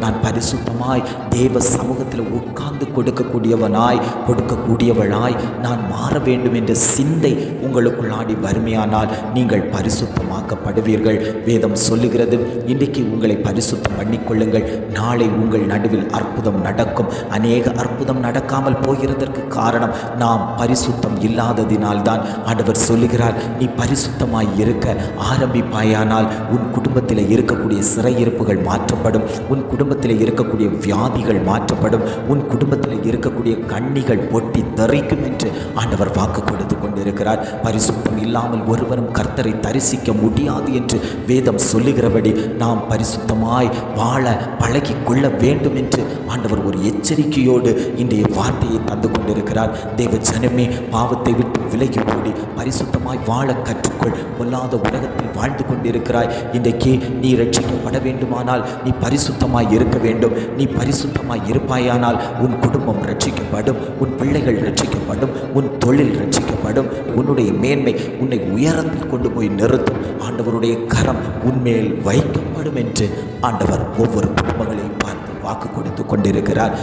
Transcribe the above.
நான் பரிசுத்தமாய் தேவ சமூகத்தில் உட்கார்ந்து கொடுக்கக்கூடியவளாய் நான் மாற வேண்டும் என்ற சிந்தை உங்களுக்குள்ளாடி வறுமையானால் நீங்கள் பரிசுத்தமாக்கப்படுவீர்கள். வேதம் சொல்லுகிறது, இன்றைக்கு உங்களை பரிசுத்தம் பண்ணிக்கொள்ளுங்கள், நாளை உங்கள் நடுவில் அற்புதம் நடக்கும். அநேக அற்புதம் நடக்காமல் போகிறதற்கு காரணம் நாம் பரிசுத்தம் இல்லாததினால்தான். ஆண்டவர் சொல்லுகிறார், நீ பரிசுத்தமாய் இருக்க ஆரம்பிப்பாயானால் உன் குடும்பத்தில் இருக்கக்கூடிய சிறையிருப்புகள் மாற்றப்படும், உன் குடும்பத்தில் இருக்கக்கூடிய வியாதிகள் மாற்றப்படும், உன் குடும்பத்தில் இருக்கக்கூடிய கண்ணிகள் பொட்டி தரிக்கும் என்று ஆண்டவர் வாக்கு கொடுத்து கொண்டிருக்கிறார். பரிசுத்தம் இல்லாமல் ஒருவரும் கர்த்தரை தரிசிக்க முடியாது என்று வேதம் சொல்லுகிறபடி நாம் பரிசுத்தமாய் வாழ பழகி கொள்ள வேண்டும் என்று ஆண்டவர் ஒரு எச்சரிக்கையோடு இன்றைய வார்த்தையை தந்து கொண்டிருக்கிறார். தேவ ஜனமே, பாவத்தை விட்டு விலகி ஓடி பரிசுத்தமாய் வாழ கற்றுக்கொள். பொல்லாத உலகத்தில் வாழ்ந்து கொண்டிருக்கிறாய். இன்றைக்கு நீ ரட்சிக்கப்பட வேண்டுமானால் நீ பரிசுத்தமாய் இருக்க வேண்டும். நீ பரிசுத்தமாய் இருப்பாயானால் உன் குடும்பம் ரட்சிக்கப்படும், உன் பிள்ளைகள் ரட்சிக்கப்படும், உன் தொழில் ரட்சிக்கப்படும், உன்னுடைய மேன்மை உன்னை உயரத்தில் கொண்டு போய் நிறுத்தும். ஆண்டவருடைய கரம் உன்மேல் வைக்கப்படும் என்று ஆண்டவர் ஒவ்வொரு குடும்பங்களையும் பார்த்து வாக்கு கொடுத்து கொண்டிருக்கிறார்.